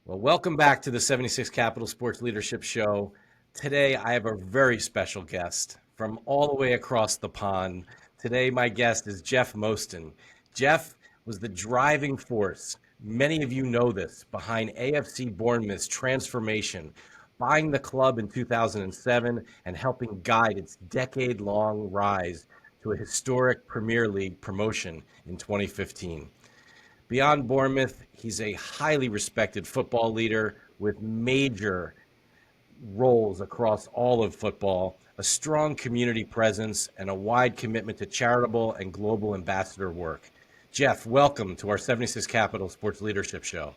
Well, welcome back to the 76 Capital Sports Leadership Show. Today, I have a very special guest from all the way across the pond. Today, my guest is Jeff Mostyn. Jeff was the driving force, many of you know this, behind AFC Bournemouth's transformation, buying the club in 2007 and helping guide its decade-long rise to a historic Premier League promotion in 2015. Beyond Bournemouth, he's a highly respected football leader with major roles across all of football, a strong community presence, and a wide commitment to charitable and global ambassador work. Jeff, welcome to our 76 Capital Sports Leadership Show.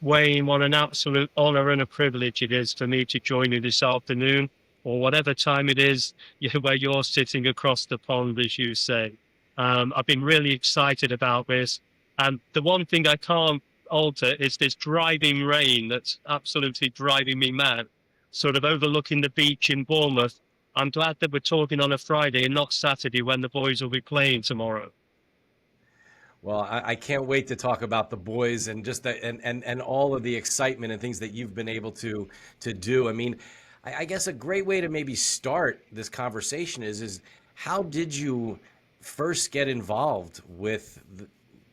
Wayne, what an absolute honor and a privilege it is for me to join you this afternoon, or whatever time it is where you're sitting across the pond, as you say. I've been really excited about this. And the one thing I can't alter is this driving rain that's absolutely driving me mad, sort of overlooking the beach in Bournemouth. I'm glad that we're talking on a Friday and not Saturday when the boys will be playing tomorrow. Well, I can't wait to talk about the boys and just and all of the excitement and things that you've been able to do. I mean, I guess a great way to maybe start this conversation is how did you first get involved with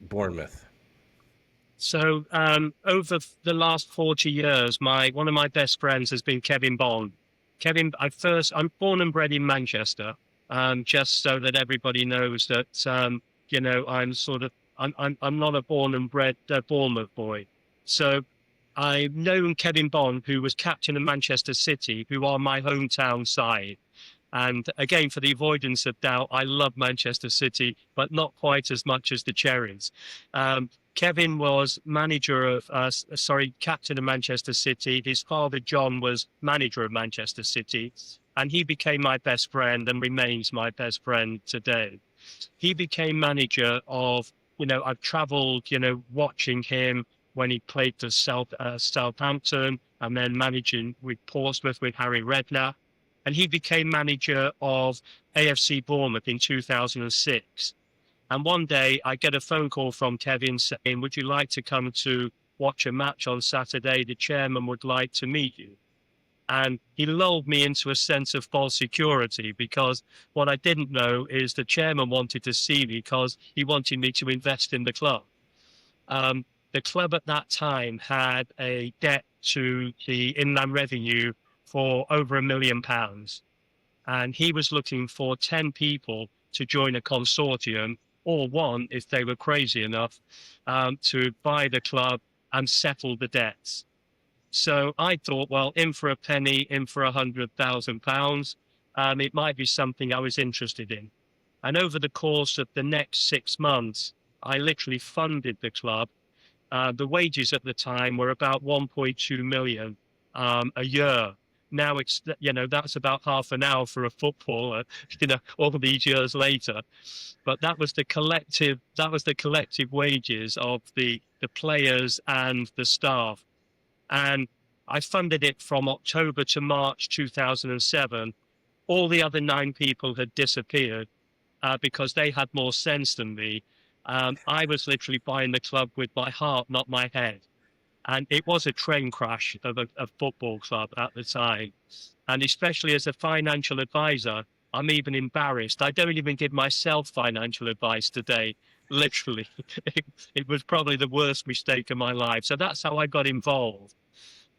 Bournemouth? So over the last 40 years, one of my best friends has been Kevin Bond. I'm born and bred in Manchester, just so that everybody knows that, I'm not a born and bred Bournemouth boy. So I've known Kevin Bond, who was captain of Manchester City, who are my hometown side. And again, for the avoidance of doubt, I love Manchester City, but not quite as much as the Cherries. Kevin was captain of Manchester City. His father, John, was manager of Manchester City. And he became my best friend and remains my best friend today. He became manager of, I've traveled, watching him when he played for Southampton and then managing with Portsmouth with Harry Redknapp. And he became manager of AFC Bournemouth in 2006. And one day I get a phone call from Kevin saying, would you like to come to watch a match on Saturday? The chairman would like to meet you. And he lulled me into a sense of false security, because what I didn't know is the chairman wanted to see me because he wanted me to invest in the club. The club at that time had a debt to the Inland Revenue for over £1 million. And he was looking for 10 people to join a consortium, or one if they were crazy enough, to buy the club and settle the debts. So I thought, well, in for a penny, in for £100,000. It might be something I was interested in. And over the course of the next 6 months, I literally funded the club. The wages at the time were about 1.2 million a year. Now it's, that's about half an hour for a footballer, all these years later. But that was the collective wages of the players and the staff. And I funded it from October to March 2007. All the other 9 people had disappeared because they had more sense than me. I was literally buying the club with my heart, not my head. And it was a train crash of a football club at the time. And especially as a financial advisor, I'm even embarrassed. I don't even give myself financial advice today, literally. It was probably the worst mistake of my life. So that's how I got involved.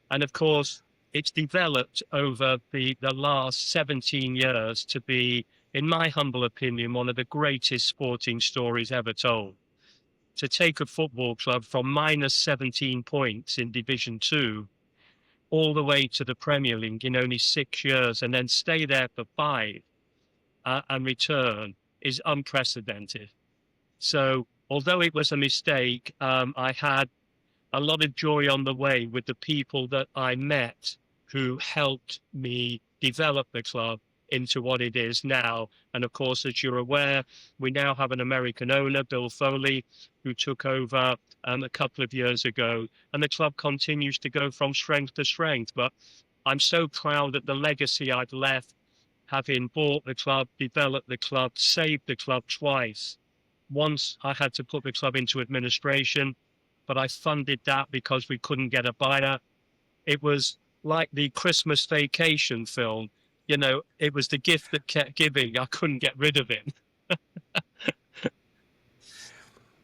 And of course, it's developed over the last 17 years to be, in my humble opinion, one of the greatest sporting stories ever told. To take a football club from minus 17 points in Division 2 all the way to the Premier League in only 6 years, and then stay there for 5 and return is unprecedented. So although it was a mistake, I had a lot of joy on the way with the people that I met who helped me develop the club into what it is now. And of course, as you're aware, we now have an American owner, Bill Foley, who took over a couple of years ago, and the club continues to go from strength to strength. But I'm so proud that the legacy I've left, having bought the club, developed the club, saved the club twice. Once I had to put the club into administration, but I funded that because we couldn't get a buyer. It was like the Christmas Vacation film. You know, it was the gift that kept giving. I couldn't get rid of it.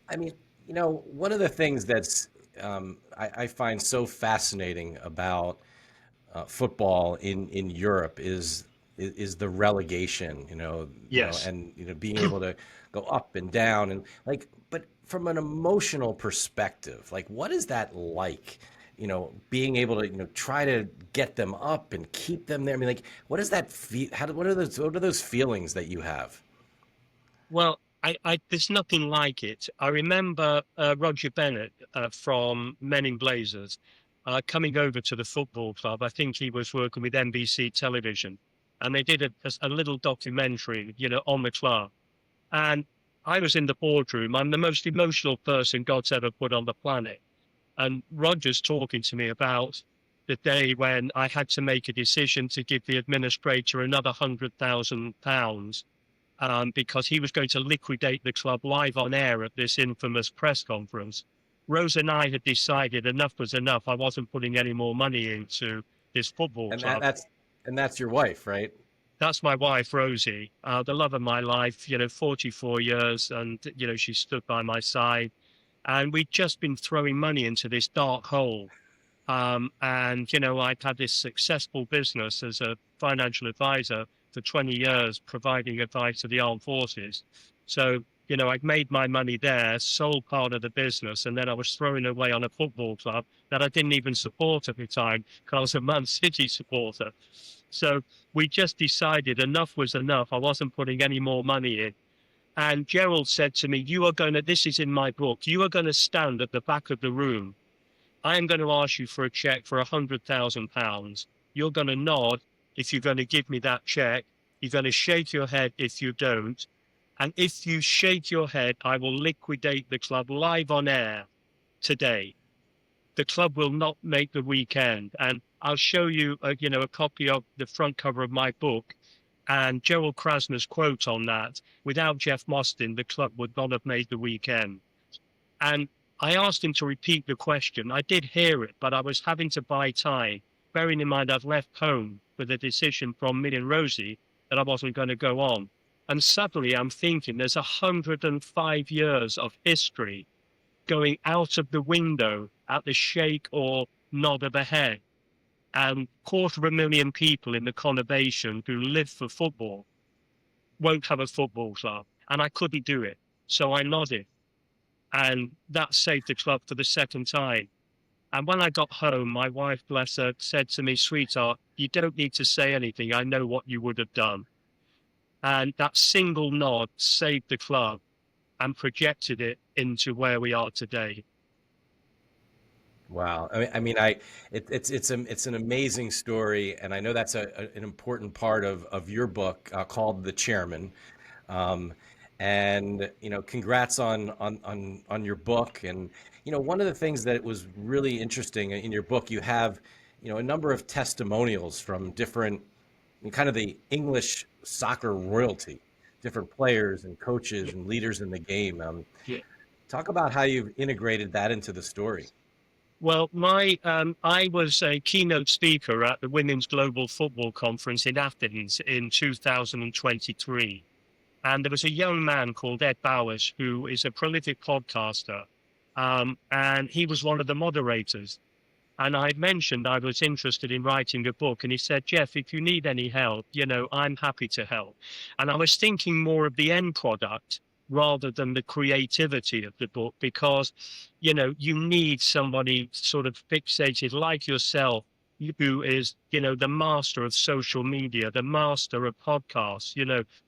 I mean, one of the things that's I find so fascinating about football in Europe is the relegation, Yes. and being able to go up and down and like, but from an emotional perspective, like what is that like? Being able to try to get them up and keep them there. I mean, like, what does that feel? What are those feelings that you have? Well, there's nothing like it. I remember Roger Bennett from Men in Blazers coming over to the football club. I think he was working with NBC television, and they did a little documentary, on the club. And I was in the boardroom. I'm the most emotional person God's ever put on the planet. And Roger's talking to me about the day when I had to make a decision to give the administrator another £100,000 because he was going to liquidate the club live on air at this infamous press conference. Rose and I had decided enough was enough. I wasn't putting any more money into this football And club. that's your wife, right? That's my wife, Rosie, the love of my life, 44 years. And, she stood by my side. And we'd just been throwing money into this dark hole. And, I'd had this successful business as a financial advisor for 20 years, providing advice to the armed forces. So, I'd made my money there, sold part of the business, and then I was throwing away on a football club that I didn't even support at the time because I was a Man City supporter. So we just decided enough was enough. I wasn't putting any more money in. And Gerald said to me, this is in my book, you are going to stand at the back of the room. I am going to ask you for a check for £100,000. You're going to nod if you're going to give me that check. You're going to shake your head if you don't. And if you shake your head, I will liquidate the club live on air today. The club will not make the weekend. And I'll show you, a copy of the front cover of my book. And Gerald Krasner's quote on that, without Jeff Mostyn, the club would not have made the weekend. And I asked him to repeat the question. I did hear it, but I was having to buy time, bearing in mind I'd left home with a decision from me and Rosie that I wasn't going to go on. And suddenly I'm thinking there's 105 years of history going out of the window at the shake or nod of a head. And 250,000 people in the conurbation who live for football won't have a football club. And I couldn't do it. So I nodded. And that saved the club for the second time. And when I got home, my wife, bless her, said to me, sweetheart, you don't need to say anything. I know what you would have done. And that single nod saved the club and projected it into where we are today. Wow. It's an amazing story, and I know that's an important part of your book called The Chairman. And congrats on your book. And one of the things that was really interesting in your book, you have a number of testimonials from different kind of the English soccer royalty, different players and coaches and leaders in the game. Yeah. Talk about how you've integrated that into the story. Well, I was a keynote speaker at the Women's Global Football Conference in Athens in 2023. And there was a young man called Ed Bowers, who is a prolific podcaster. And he was one of the moderators. And I mentioned I was interested in writing a book. And he said, Jeff, if you need any help, I'm happy to help. And I was thinking more of the end product rather than the creativity of the book, because, you need somebody sort of fixated like yourself, who is, the master of social media, the master of podcasts,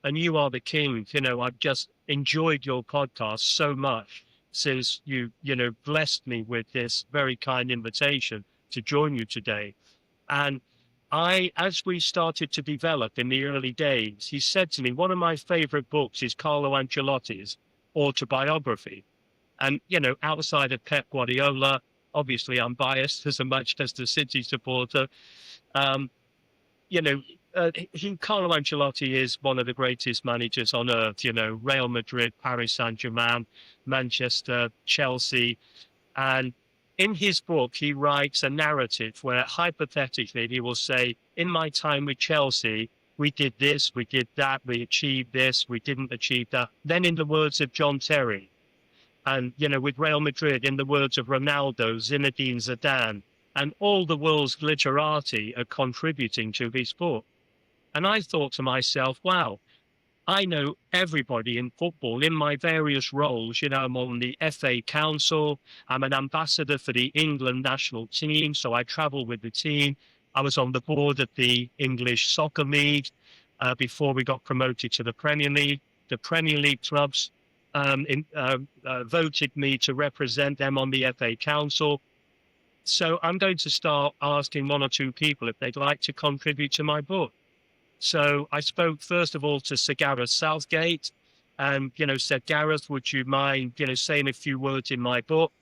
and you are the king. I've just enjoyed your podcast so much since you, blessed me with this very kind invitation to join you today. And as we started to develop in the early days, he said to me, one of my favorite books is Carlo Ancelotti's autobiography. And, outside of Pep Guardiola, obviously I'm biased as a Manchester City supporter. Carlo Ancelotti is one of the greatest managers on earth, Real Madrid, Paris Saint-Germain, Manchester, Chelsea. And in his book, he writes a narrative where hypothetically he will say, in my time with Chelsea, we did this, we did that, we achieved this, we didn't achieve that. Then in the words of John Terry, and, with Real Madrid, in the words of Ronaldo, Zinedine Zidane, and all the world's glitterati are contributing to this book. And I thought to myself, wow, I know everybody in football in my various roles. I'm on the FA Council. I'm an ambassador for the England national team, so I travel with the team. I was on the board of the English Soccer League before we got promoted to the Premier League. The Premier League clubs voted me to represent them on the FA Council. So I'm going to start asking one or two people if they'd like to contribute to my book. So I spoke first of all to Sir Gareth Southgate and, said, Gareth, would you mind, saying a few words in my book?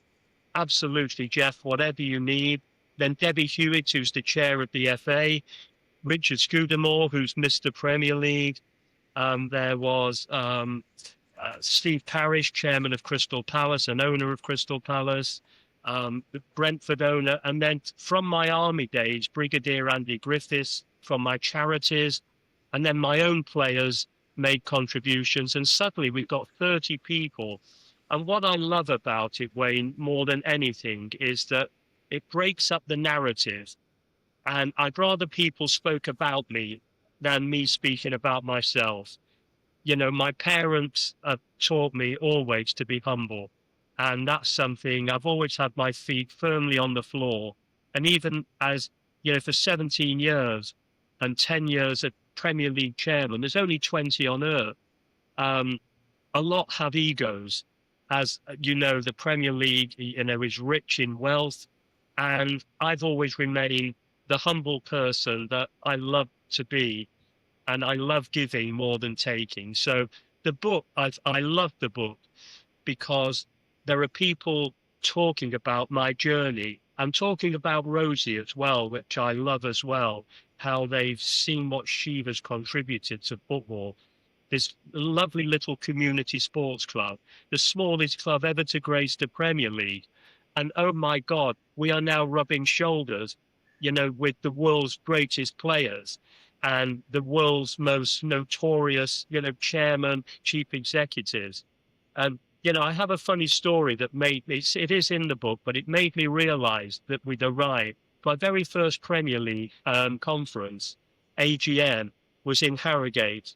Absolutely, Jeff, whatever you need. Then Debbie Hewitt, who's the chair of the FA, Richard Scudamore, who's Mr. Premier League. There was Steve Parish, chairman of Crystal Palace and owner of Crystal Palace, Brentford owner. And then from my army days, Brigadier Andy Griffiths from my charities. And then my own players made contributions. And suddenly we've got 30 people. And what I love about it, Wayne, more than anything, is that it breaks up the narrative. And I'd rather people spoke about me than me speaking about myself. My parents have taught me always to be humble. And that's something I've always had my feet firmly on the floor. And even as, for 17 years and 10 years at Premier League chairman, there's only 20 on earth. A lot have egos. As the Premier League, is rich in wealth. And I've always remained the humble person that I love to be. And I love giving more than taking. So the book, I love the book because there are people talking about my journey. I'm talking about Rosie as well, which I love as well, how they've seen what she has contributed to football. This lovely little community sports club, the smallest club ever to grace the Premier League. And oh my God, we are now rubbing shoulders, with the world's greatest players and the world's most notorious, chairman, chief executives. And, I have a funny story that it is in the book, but it made me realize that we'd arrived. My very first Premier League conference, AGM, was in Harrogate.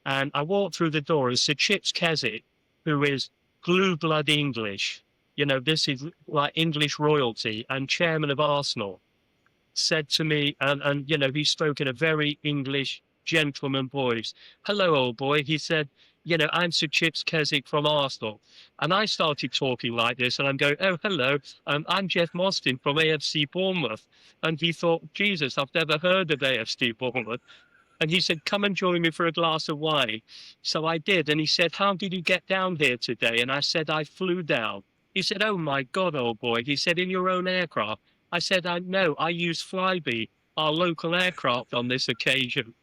And I walked through the door and Sir Chips Keswick, who is blue blood English, this is like English royalty and chairman of Arsenal, said to me, and he spoke in a very English gentleman voice. Hello, old boy. He said, I'm Sir Chips Keswick from Arsenal. And I started talking like this, and I'm going, oh, hello, I'm Jeff Mostyn from AFC Bournemouth. And he thought, Jesus, I've never heard of AFC Bournemouth. And he said, come and join me for a glass of wine. So I did. And he said, how did you get down here today? And I said, I flew down. He said, oh, my God, old boy. He said, in your own aircraft. I said, no, I used Flybe, our local aircraft on this occasion.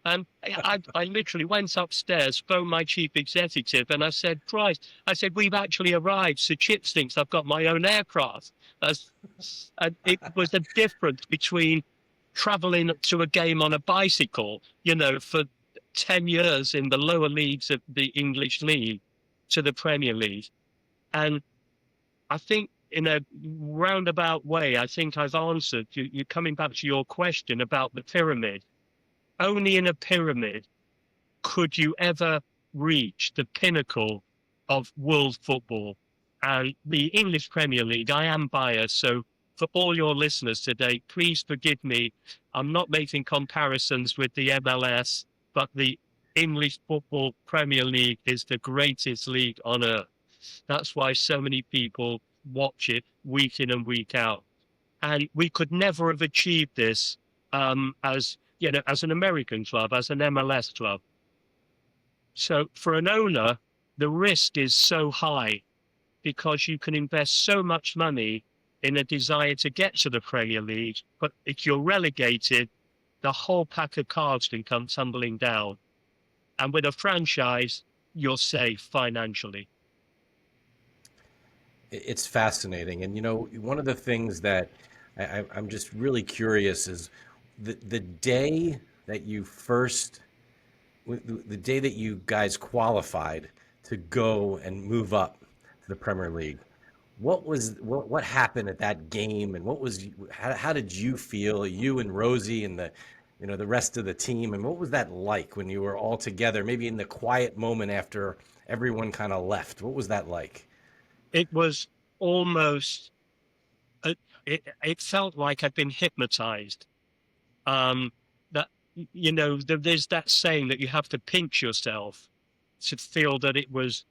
And I literally went upstairs, phoned my chief executive, and I said, Christ, I said, we've actually arrived. Sir Chips thinks I've got my own aircraft. And it was a difference between traveling to a game on a bicycle, for 10 years in the lower leagues of the English League to the Premier League. And I think in a roundabout way, I think I've answered you coming back to your question about the pyramid. Only in a pyramid could you ever reach the pinnacle of world football. And the English Premier League, I am biased, so for all your listeners today, please forgive me. I'm not making comparisons with the MLS, but the English Football Premier League is the greatest league on earth. That's why so many people watch it week in and week out. And we could never have achieved this as an American club, as an MLS club. So for an owner, the risk is so high because you can invest so much money in a desire to get to the Premier League, but if you're relegated, the whole pack of cards can come tumbling down. And with a franchise, you're safe financially. It's fascinating. And, one of the things that I'm just really curious is the day that you first, the day that you guys qualified to go and move up to the Premier League. What happened at that game, and how did you feel, you and Rosie and the rest of the team, and what was that like when you were all together, maybe in the quiet moment after everyone kind of left? What was that like? It was almost, uh, it felt like I'd been hypnotized. Um, that, there's that saying that you have to pinch yourself to feel that it was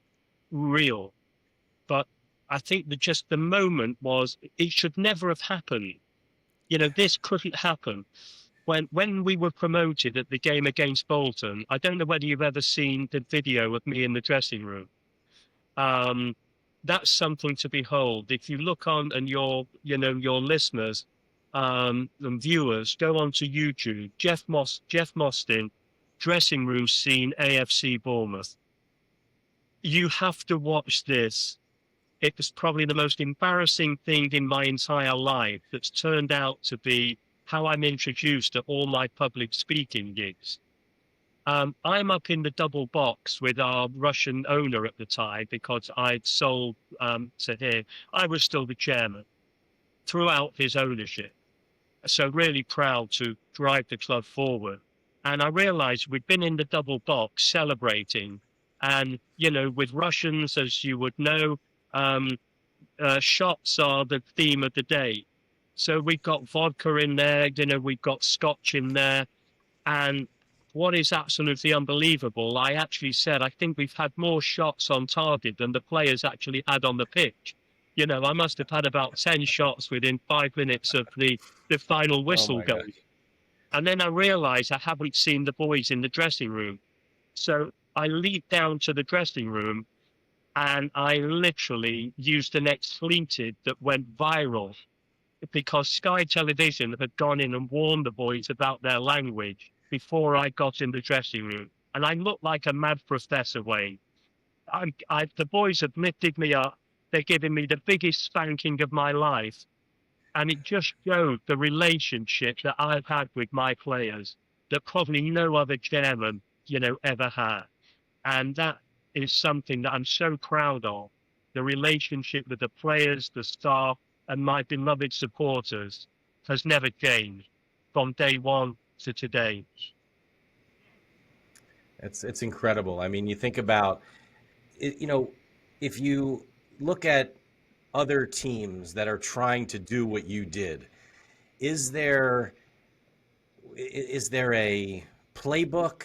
real. But I think that just the moment was, it should never have happened. This couldn't happen. When we were promoted at the game against Bolton, I don't know whether you've ever seen the video of me in the dressing room. Um, that's something to behold. If you look on, and your listeners and viewers, go onto YouTube, Jeff Mostyn, dressing room scene, AFC Bournemouth. You have to watch this. It was probably the most embarrassing thing in my entire life that's turned out to be how I'm introduced to all my public speaking gigs. I'm up in the double box with our Russian owner at the time because I'd sold to him. I was still the chairman throughout his ownership. So really proud to drive the club forward. And I realized we'd been in the double box celebrating. And, with Russians, as you would know, um, shots are the theme of the day. So we've got vodka in there, we've got scotch in there. And what is absolutely unbelievable, I actually said, I think we've had more shots on target than the players actually had on the pitch. I must have had about 10 shots within 5 minutes of the final Oh whistle my gosh. going. And then I realized I haven't seen the boys in the dressing room. So I leaped down to the dressing room and I literally used an expletive that went viral because Sky Television had gone in and warned the boys about their language before I got in the dressing room. And I looked like a mad professor, Wayne. The boys have lifted me up. They're giving me the biggest spanking of my life. And it just showed the relationship that I've had with my players that probably no other chairman, ever had. And that is something that I'm so proud of. The relationship with the players, the staff, and my beloved supporters has never changed from day one to today. It's incredible. I mean, you think about it, if you look at other teams that are trying to do what you did, is there is there a playbook,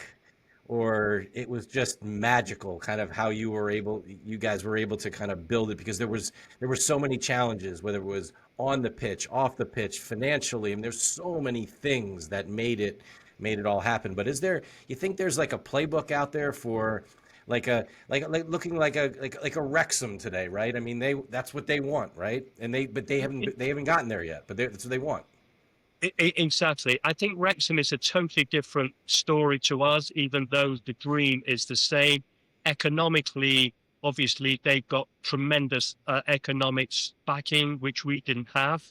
or it was just magical kind of how you guys were able to kind of build it, because there were so many challenges, whether it was on the pitch, off the pitch, financially, and there's so many things that made it all happen. But you think there's like a playbook out there for like looking like a Wrexham today, right? I mean, that's what they want, right? And they haven't gotten there yet, but that's what they want. Exactly. I think Wrexham is a totally different story to us, even though the dream is the same. Economically, obviously, they've got tremendous economics backing, which we didn't have.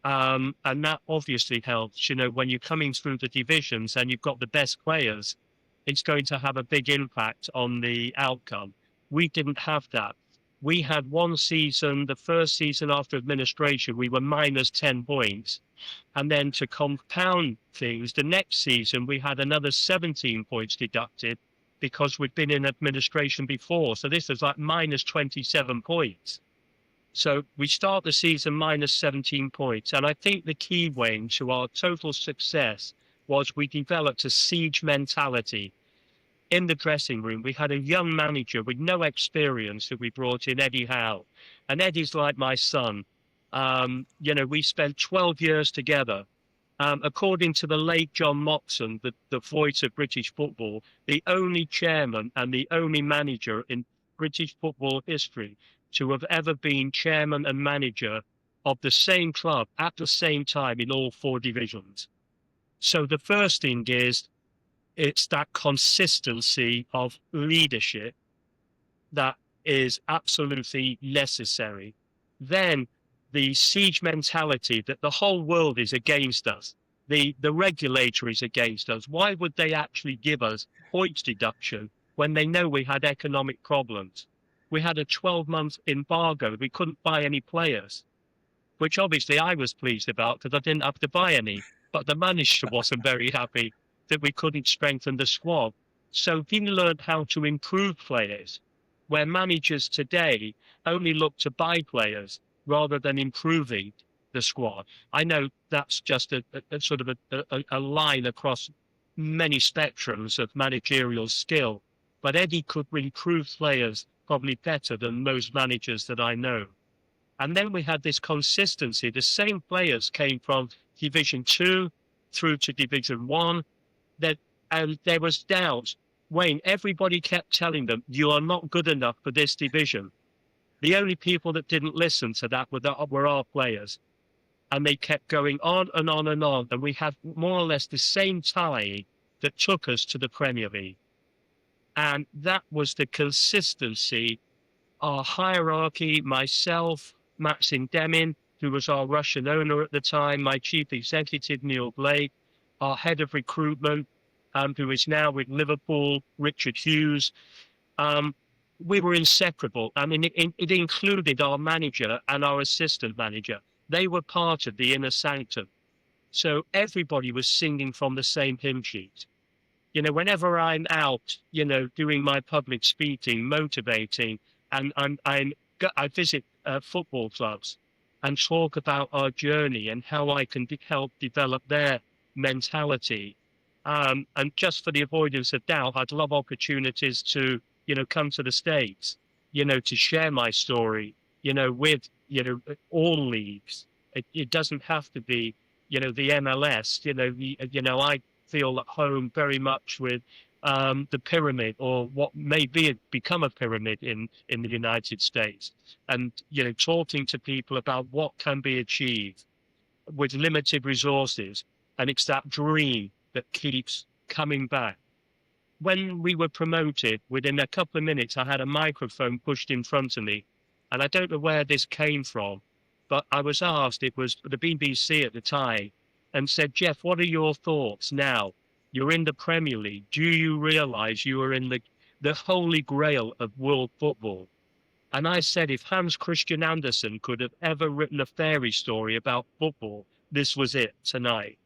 And that obviously helps. When you're coming through the divisions and you've got the best players, it's going to have a big impact on the outcome. We didn't have that. We had one season, the first season after administration, we were minus 10 points. And then to compound things, the next season, we had another 17 points deducted because we'd been in administration before. So this was like minus 27 points. So we start the season minus 17 points. And I think the key, Wayne, to our total success was we developed a siege mentality. In the dressing room, we had a young manager with no experience that we brought in, Eddie Howe. And Eddie's like my son. We spent 12 years together. According to the late John Motson, the voice of British football, the only chairman and the only manager in British football history to have ever been chairman and manager of the same club at the same time in all four divisions. So the first thing is, it's that consistency of leadership that is absolutely necessary. then the siege mentality that the whole world is against us, the regulator is against us. Why would they actually give us points deduction when they know we had economic problems? We had a 12-month embargo. We couldn't buy any players, which obviously I was pleased about because I didn't have to buy any. But the manager wasn't very happy that we couldn't strengthen the squad. So we learned how to improve players, where managers today only look to buy players rather than improving the squad. I know that's just a sort of a line across many spectrums of managerial skill, but Eddie could improve players probably better than most managers that I know. And then we had this consistency. The same players came from Division 2 through to Division 1. And there was doubt. Wayne, everybody kept telling them, you are not good enough for this division. The only people that didn't listen to that were our players. And they kept going on and on and on. And we had more or less the same tie that took us to the Premier League. And that was the consistency. Our hierarchy, myself, Maxim Demin, who was our Russian owner at the time, my chief executive, Neil Blake, our head of recruitment, who is now with Liverpool, Richard Hughes. We were inseparable. I mean, it included our manager and our assistant manager. They were part of the inner sanctum. So everybody was singing from the same hymn sheet. You know, whenever I'm out, you know, doing my public speaking, motivating, and I visit football clubs and talk about our journey and how I can help develop their mentality. And just for the avoidance of doubt, I'd love opportunities to, you know, come to the States, you know, to share my story, you know, with, you know, all leagues. It doesn't have to be, you know, the MLS, I feel at home very much with the pyramid, or what may become a pyramid in the United States, and, you know, talking to people about what can be achieved with limited resources. And it's that dream that keeps coming back. When we were promoted, within a couple of minutes, I had a microphone pushed in front of me. And I don't know where this came from, but I was asked, it was the BBC at the time, and said, Jeff, what are your thoughts now? You're in the Premier League. Do you realize you are in the holy grail of world football? And I said, if Hans Christian Andersen could have ever written a fairy story about football, this was it tonight.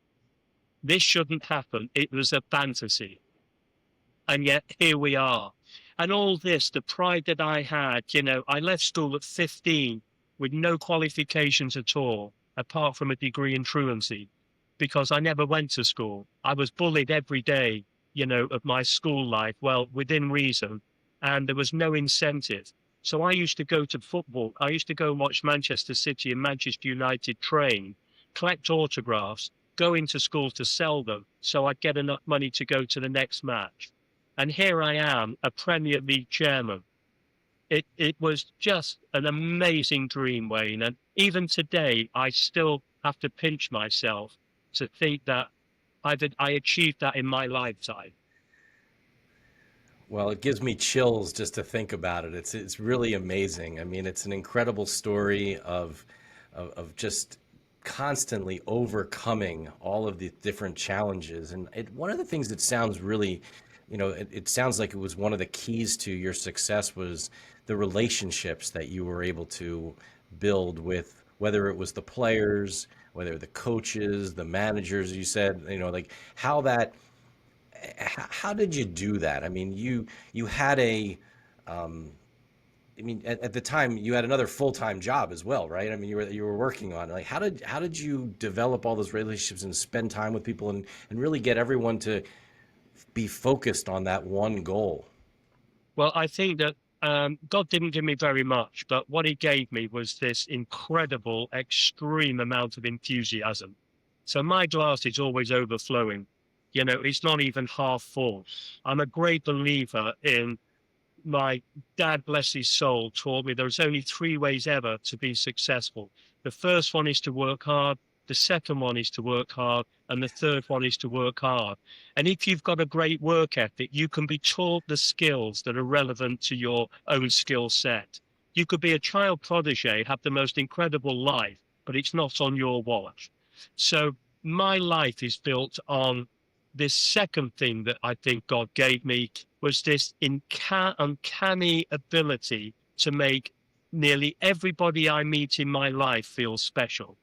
This shouldn't happen. It was a fantasy. And yet here we are. And all this, the pride that I had, you know, I left school at 15 with no qualifications at all, apart from a degree in truancy, because I never went to school. I was bullied every day, you know, of my school life, well, within reason, and there was no incentive. So I used to go to football. I used to go and watch Manchester City and Manchester United train, collect autographs, go into school to sell them so I'd get enough money to go to the next match. And here I am, a Premier League chairman. It was just an amazing dream, Wayne. And even today, I still have to pinch myself to think that I achieved that in my lifetime. Well, it gives me chills just to think about it. It's really amazing. I mean, it's an incredible story of just constantly overcoming all of the different challenges. And one of the things that sounds really, you know, it sounds like it was one of the keys to your success was the relationships that you were able to build with, whether it was the players, whether the coaches, the managers, you said, you know, like how did you do that? I mean, you had at the time you had another full-time job as well, right? I mean, you were working on, like, how did you develop all those relationships and spend time with people and really get everyone to be focused on that one goal? Well, I think that God didn't give me very much, but what he gave me was this incredible, extreme amount of enthusiasm. So my glass is always overflowing. You know, it's not even half full. I'm a great believer in, my dad, bless his soul, taught me there's only 3 ways ever to be successful. The first one is to work hard. The second one is to work hard. And the third one is to work hard. And if you've got a great work ethic, you can be taught the skills that are relevant to your own skill set. You could be a child protege, have the most incredible life, but it's not on your watch. So my life is built on this second thing that I think God gave me, was this uncanny ability to make nearly everybody I meet in my life feel special.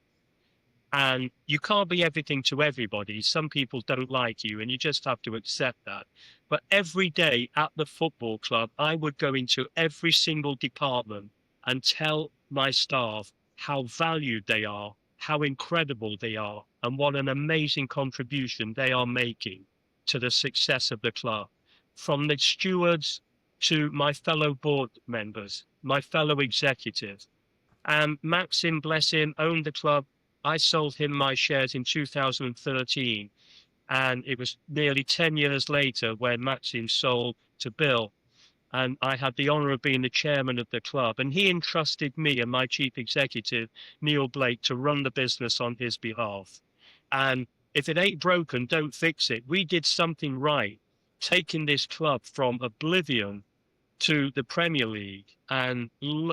And you can't be everything to everybody. Some people don't like you, and you just have to accept that. But every day at the football club, I would go into every single department and tell my staff how valued they are, how incredible they are, and what an amazing contribution they are making to the success of the club. From the stewards to my fellow board members, my fellow executives. And Maxim, bless him, owned the club. I sold him my shares in 2013, and it was nearly 10 years later when Maxim sold to Bill, and I had the honor of being the chairman of the club, and he entrusted me and my chief executive, Neil Blake, to run the business on his behalf. And if it ain't broken, don't fix it. We did something right, taking this club from oblivion to the Premier League, and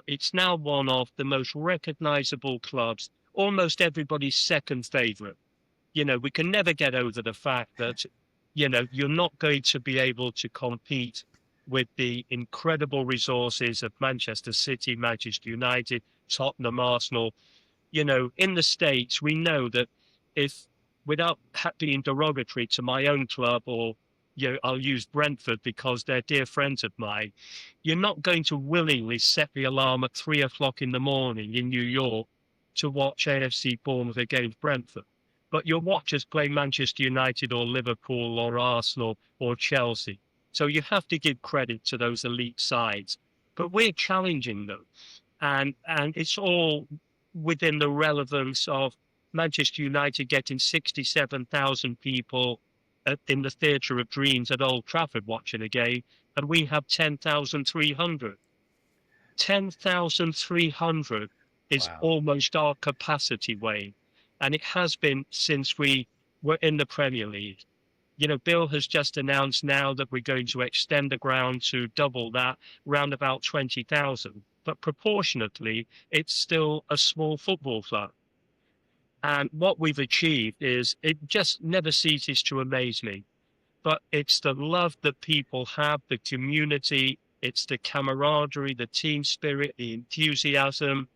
it's now one of the most recognizable clubs, almost everybody's second favorite. You know, we can never get over the fact that, you know, you're not going to be able to compete with the incredible resources of Manchester City, Manchester United, Tottenham, Arsenal. You know, in the States, we know that if, without being derogatory to my own club, or you know, I'll use Brentford because they're dear friends of mine, you're not going to willingly set the alarm at 3 o'clock in the morning in New York to watch AFC Bournemouth against Brentford. But you'll watch us play Manchester United or Liverpool or Arsenal or Chelsea. So you have to give credit to those elite sides. But we're challenging them. And it's all within the relevance of Manchester United getting 67,000 people in the Theatre of Dreams at Old Trafford watching a game, and we have 10,300. 10,300 is Wow. almost our capacity, Wayne, and it has been since we were in the Premier League. You know, Bill has just announced now that we're going to extend the ground to double that, round about 20,000. But proportionately, it's still a small football club. And what we've achieved is, it just never ceases to amaze me. But it's the love that people have, the community, it's the camaraderie, the team spirit, the enthusiasm.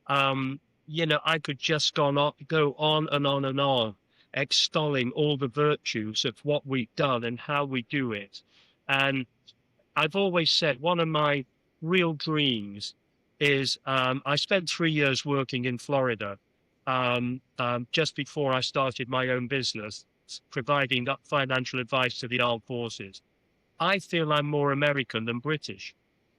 You know, I could just go on and on and on, extolling all the virtues of what we've done and how we do it. And I've always said one of my real dreams is, I spent 3 years working in Florida just before I started my own business, providing that financial advice to the armed forces. I feel I'm more American than British,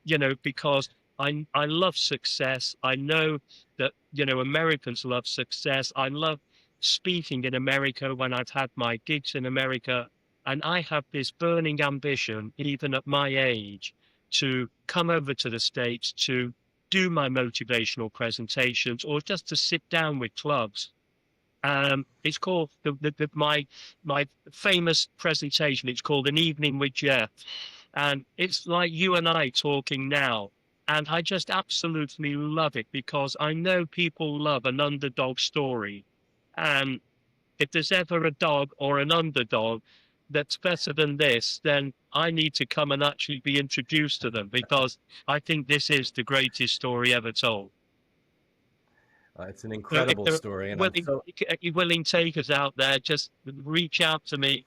you know, because I love success. I know that, you know, Americans love success. I love speaking in America when I've had my gigs in America. And I have this burning ambition, even at my age, to come over to the States to do my motivational presentations, or just to sit down with clubs. It's called my famous presentation. It's called An Evening with Jeff, and it's like you and I talking now. And I just absolutely love it, because I know people love an underdog story. And if there's ever a dog or an underdog that's better than this, then I need to come and actually be introduced to them, because I think this is the greatest story ever told. It's an So if incredible there are story, and I'm willing, so willing takers out there, just reach out to me.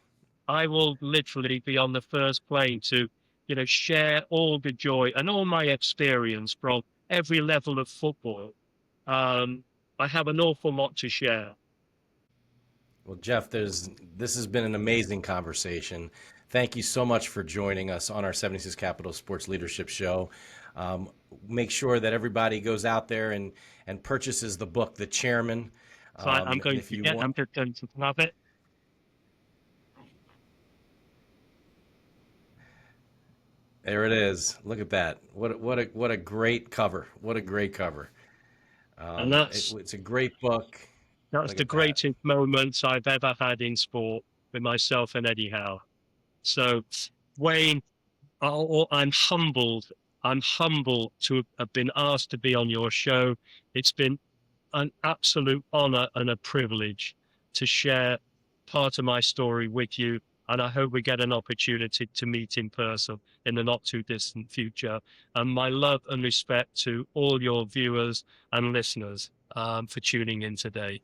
I will literally be on the first plane to, you know, share all the joy and all my experience from every level of football. I have an awful lot to share. well, Jeff. This has been an amazing conversation. Thank you so much for joining us on our 76 Capital Sports Leadership Show. Um, Make sure that everybody goes out there and purchases the book, The Chairman. So I'm going If to you get, want, I'm just going to have it. there it is. Look at that. What a great cover. What a great cover. And It's a great book. that's Look the at that. greatest moments I've ever had in sport with myself and Eddie Howe. So, Wayne, I'm humbled I'm humbled to have been asked to be on your show. It's been an absolute honor and a privilege to share part of my story with you. And I hope we get an opportunity to meet in person in the not too distant future. And my love and respect to all your viewers and listeners for tuning in today.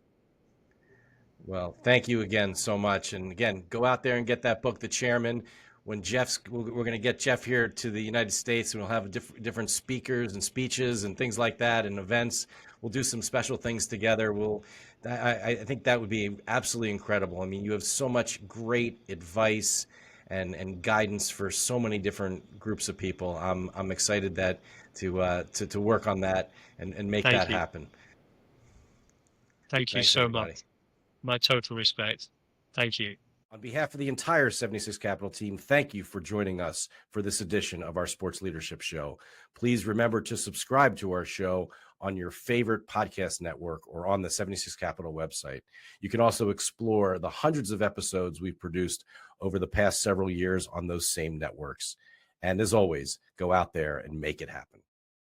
Well, thank you again so much. And again, go out there and get that book, The Chairman. When we're going to get Jeff here to the United States, and we'll have different speakers and speeches and things like that and events. We'll do some special things together. I think that would be absolutely incredible. I mean, you have so much great advice and guidance for so many different groups of people. I'm excited to work on that and make Thank that you. happen. Thank you Thanks, so everybody. much. My total respect. Thank you. On behalf of the entire 76 Capital team, thank you for joining us for this edition of our Sports Leadership Show. Please remember to subscribe to our show on your favorite podcast network or on the 76 Capital website. You can also explore the hundreds of episodes we've produced over the past several years on those same networks. And as always, go out there and make it happen.